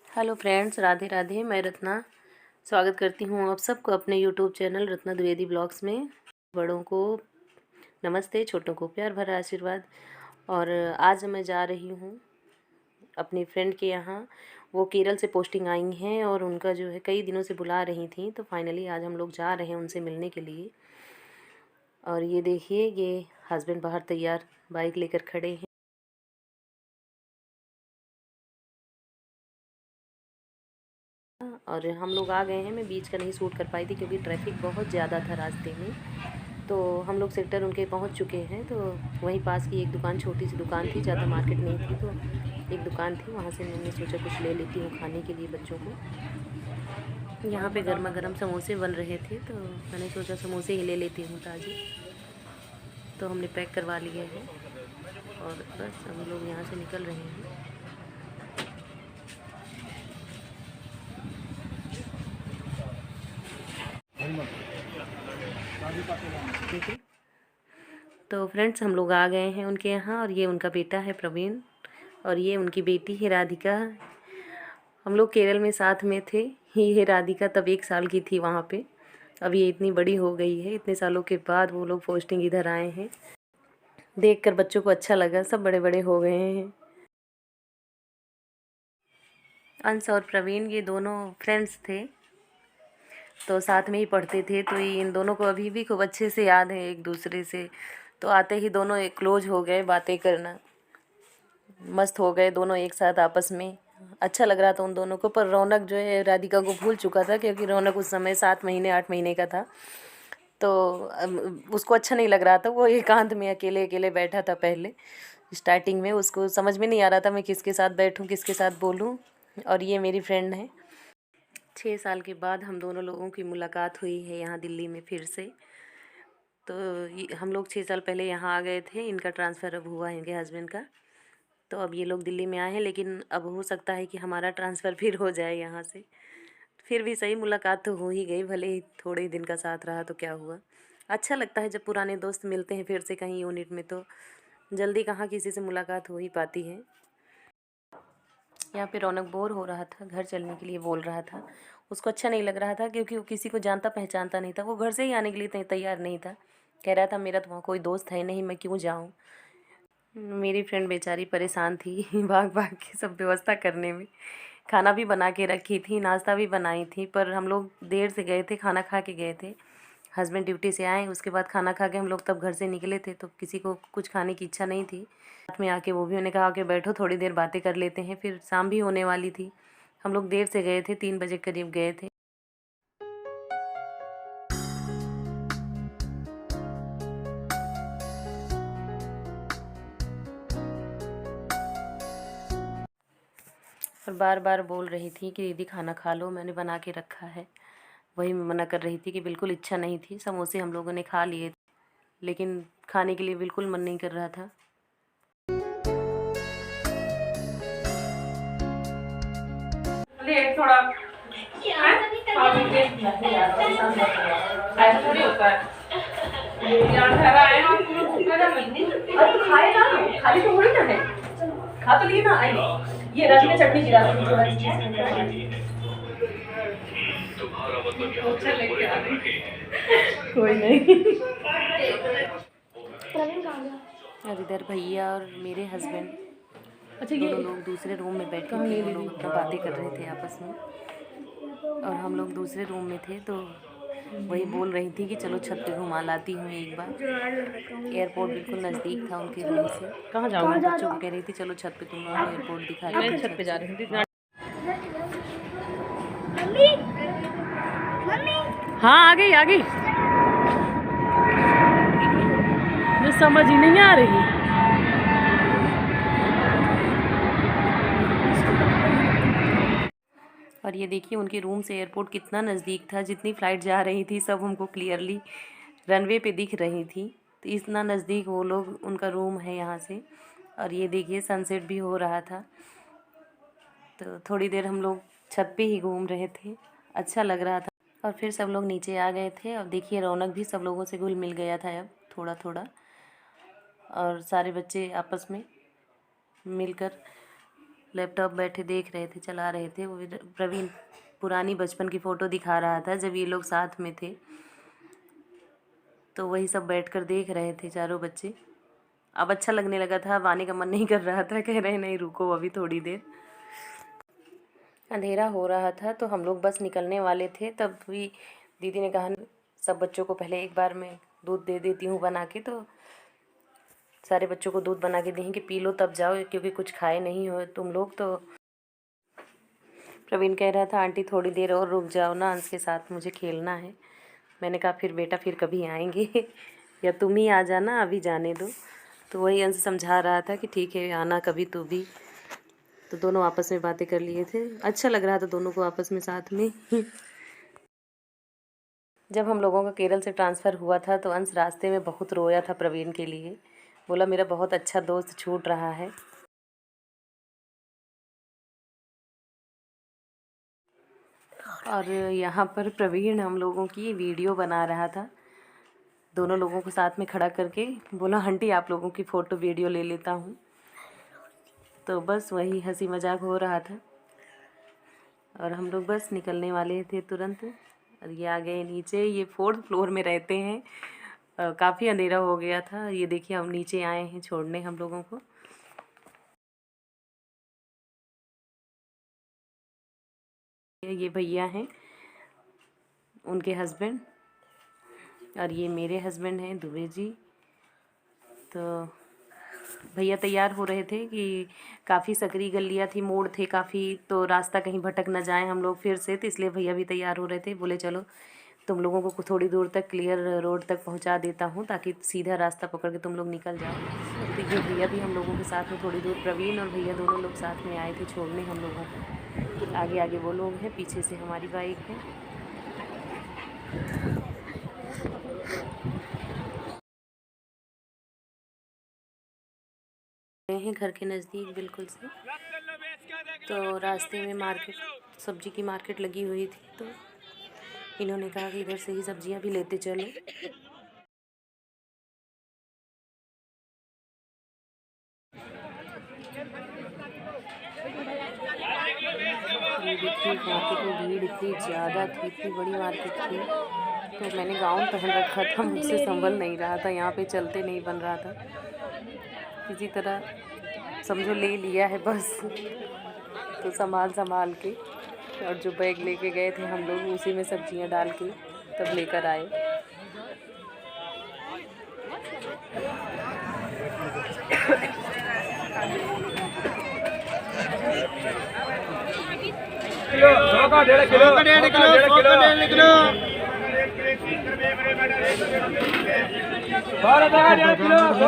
Hello friends, Radhe Radhe. मैं रत्ना स्वागत करती हूँ आप सबको अपने YouTube channel Ratna Dwivedi blogs में। बड़ों को नमस्ते, छोटों को प्यार भरा आशीर्वाद। और आज मैं जा रही हूँ अपनी फ्रेंड के यहाँ। वो केरल से पोस्टिंग आई हैं और उनका जो है कई दिनों से बुला रही थी, तो फाइनली आज हम लोग जा रहे हैं उनसे मिलने के लिए। और ये देखिए, ये हस्बैंड बाहर तैयार बाइक लेकर खड़े हैं। और हम लोग आ गए हैं। मैं बीच का नहीं शूट कर पाई थी क्योंकि ट्रैफिक बहुत ज़्यादा था रास्ते में। तो हम लोग सेक्टर उनके पहुंच चुके हैं। तो वहीं पास की एक दुकान, छोटी सी दुकान थी, ज़्यादा मार्केट नहीं थी, तो एक दुकान थी, वहाँ से मैंने सोचा कुछ ले लेती हूँ खाने के लिए बच्चों को। यहाँ पे गर्मा गर्म समोसे बन रहे थे, तो मैंने सोचा समोसे ही ले लेती हूँ ताज़े। तो हमने पैक करवा लिए हैं और बस हम लोग यहाँ से निकल रहे हैं। ठीक है, तो फ्रेंड्स हम लोग आ गए हैं उनके यहाँ। और ये उनका बेटा है प्रवीण, और ये उनकी बेटी है राधिका। हम लोग केरल में साथ में थे। ये राधिका तब 1 साल की थी वहाँ पे। अब ये इतनी बड़ी हो गई है। इतने सालों के बाद वो लोग पोस्टिंग इधर आए हैं। देखकर बच्चों को अच्छा लगा, सब बड़े बड़े हो गए हैं। अंश और प्रवीण ये दोनों फ्रेंड्स थे, तो साथ में ही पढ़ते थे। तो ये इन दोनों को अभी भी खूब अच्छे से याद है एक दूसरे से। तो आते ही दोनों एक क्लोज हो गए, बातें करना मस्त हो गए दोनों एक साथ आपस में। अच्छा लग रहा था उन दोनों को। पर रौनक जो है राधिका को भूल चुका था, क्योंकि रौनक उस समय 7 महीने 8 महीने का था। तो उसको अच्छा नहीं लग रहा था। वो एकांत में अकेले अकेले बैठा था पहले स्टार्टिंग में। उसको समझ में नहीं आ रहा था मैं किसके साथ बैठूं, किसके साथ बोलूं। और ये मेरी फ्रेंड है। 6 साल के बाद हम दोनों लोगों की मुलाकात हुई है यहाँ दिल्ली में फिर से। तो हम लोग 6 साल पहले यहाँ आ गए थे। इनका ट्रांसफ़र अब हुआ है, इनके हस्बैंड का। तो अब ये लोग दिल्ली में आए हैं, लेकिन अब हो सकता है कि हमारा ट्रांसफ़र फिर हो जाए यहाँ से। फिर भी सही मुलाकात तो हो ही गई, भले ही थोड़े ही दिन का साथ रहा तो क्या हुआ। अच्छा लगता है जब पुराने दोस्त मिलते हैं फिर से कहीं यूनिट में। तो जल्दी कहाँ किसी से मुलाकात हो ही पाती है। यहाँ पे रौनक बोर हो रहा था, घर चलने के लिए बोल रहा था। उसको अच्छा नहीं लग रहा था क्योंकि वो किसी को जानता पहचानता नहीं था। वो घर से ही आने के लिए तैयार नहीं था। कह रहा था मेरा तो वहाँ कोई दोस्त है नहीं, मैं क्यों जाऊँ। मेरी फ्रेंड बेचारी परेशान थी भाग भाग के सब व्यवस्था करने में। खाना भी बना के रखी थी, नाश्ता भी बनाई थी, पर हम लोग देर से गए थे, खाना खा के गए थे। हस्बैंड ड्यूटी से आए, उसके बाद खाना खा के हम लोग तब घर से निकले थे। तो किसी को कुछ खाने की इच्छा नहीं थी। साथ में आके वो भी उन्होंने कहा कि बैठो थोड़ी देर बातें कर लेते हैं। फिर शाम भी होने वाली थी। हम लोग देर से गए थे, 3 बजे करीब गए थे। और बार बार बोल रही थी कि दीदी खाना खा लो, मैंने बना के रखा है। वही मैं मना कर रही थी कि बिल्कुल इच्छा नहीं थी। समोसे हम लोगों ने खा लिए, लेकिन खाने के लिए बिल्कुल मन नहीं कर रहा था। थोड़ा ऐसा थोड़ी होता है। यहाँ घर आए हम भूखे ना मिलनी। अरे तो खाए ना, खाली तो थोड़ी ना है। खा तो लिए ना। आई ये रात में चटनी गिरा दी थोड़ा अच्छा लेके आ रही। कोई नहीं। और इधर भैया और मेरे हस्बैंड अच्छा ये दोनों लोग दूसरे रूम में बैठे थे। वो लोग अपना बातें कर रहे थे आपस में, और हम लोग दूसरे रूम में थे। तो वही बोल रही थी कि चलो छत पे घुमा लाती हूँ एक बार। एयरपोर्ट बिल्कुल नज़दीक था उनके रूम से। कहाँ जाऊँ? बच्चों को कह रही थी चलो छत पे, तुम लोगों को एयरपोर्ट दिखा मैं देती छत पे जा हूँ रही छत थी। से। हाँ आ गई आ गई। मुझे समझ ही नहीं आ रही। और ये देखिए उनके रूम से एयरपोर्ट कितना नज़दीक था। जितनी फ़्लाइट जा रही थी सब हमको क्लियरली रनवे पे दिख रही थी। तो इतना नज़दीक वो लोग, उनका रूम है यहाँ से। और ये देखिए सनसेट भी हो रहा था। तो थोड़ी देर हम लोग छत पे ही घूम रहे थे, अच्छा लग रहा था। और फिर सब लोग नीचे आ गए थे। अब देखिए रौनक भी सब लोगों से घुल मिल गया था अब थोड़ा थोड़ा। और सारे बच्चे आपस में मिलकर लैपटॉप बैठे देख रहे थे, चला रहे थे। वो प्रवीण पुरानी बचपन की फ़ोटो दिखा रहा था जब ये लोग साथ में थे, तो वही सब बैठकर देख रहे थे चारों बच्चे। अब अच्छा लगने लगा था, अब आने का मन नहीं कर रहा था, कह रहे नहीं रुको अभी थोड़ी देर। अंधेरा हो रहा था तो हम लोग बस निकलने वाले थे, तब भी दीदी ने कहा सब बच्चों को पहले एक बार मैं दूध दे देती हूँ बना के। तो सारे बच्चों को दूध बना के दी कि पी लो तब जाओ, क्योंकि कुछ खाए नहीं हो तुम लोग। तो प्रवीण कह रहा था आंटी थोड़ी देर और रुक जाओ ना, अंश के साथ मुझे खेलना है। मैंने कहा फिर बेटा फिर कभी आएंगे या तुम ही आ जाना, अभी जाने दो। तो वही अंश समझा रहा था कि ठीक है आना कभी तू भी। तो दोनों आपस में बातें कर लिए थे, अच्छा लग रहा था दोनों को आपस में साथ में जब हम लोगों का केरल से ट्रांसफ़र हुआ था तो अंश रास्ते में बहुत रोया था प्रवीण के लिए, बोला मेरा बहुत अच्छा दोस्त छूट रहा है। और यहाँ पर प्रवीण हम लोगों की वीडियो बना रहा था, दोनों लोगों को साथ में खड़ा करके बोला आंटी आप लोगों की फ़ोटो वीडियो ले लेता हूँ। तो बस वही हंसी मजाक हो रहा था और हम लोग बस निकलने वाले थे तुरंत। और ये आ गए नीचे, ये 4th फ्लोर में रहते हैं। काफ़ी अंधेरा हो गया था, ये देखिए हम नीचे आए हैं छोड़ने हम लोगों को। ये भैया हैं, उनके हस्बैंड, और ये मेरे हस्बैंड हैं दुबे जी। तो भैया तैयार हो रहे थे कि काफ़ी सकरी गलियाँ थी, मोड़ थे काफ़ी, तो रास्ता कहीं भटक न जाए हम लोग फिर से, तो इसलिए भैया भी तैयार हो रहे थे। बोले चलो तुम लोगों को थोड़ी दूर तक क्लियर रोड तक पहुंचा देता हूं ताकि सीधा रास्ता पकड़ के तुम लोग निकल जाओ। तो ये भैया भी हम लोगों के साथ में थोड़ी दूर, प्रवीण और भैया दोनों लोग साथ में आए थे छोड़ने हम लोगों को। आगे आगे वो लोग हैं, पीछे से हमारी बाइक है। हैं घर के नज़दीक बिल्कुल से, तो रास्ते में मार्केट, सब्जी की मार्केट लगी हुई थी, तो इन्होंने कहा कि इधर से ही सब्जियां भी लेते चलो। ये देखिए मार्केट में भीड़ इतनी ज़्यादा थी, इतनी बड़ी मार्केट थी, तो मैंने गाउन पहन रखा था, मुझसे संभल नहीं रहा था, यहाँ पे चलते नहीं बन रहा था। किसी तरह समझो ले लिया है बस, तो संभाल के, और जो बैग लेके गए थे हम लोग उसी में सब्जियां डाल के तब लेकर आए।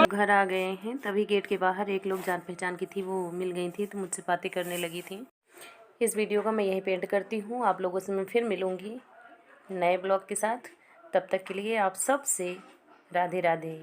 घर आ गए हैं, तभी गेट के बाहर एक लोग जान पहचान की थी, वो मिल गई थी, तो मुझसे बातें करने लगी थी। इस वीडियो का मैं यहीं पे एंड करती हूँ, आप लोगों से मैं फिर मिलूँगी नए ब्लॉग के साथ। तब तक के लिए आप सब से राधे राधे।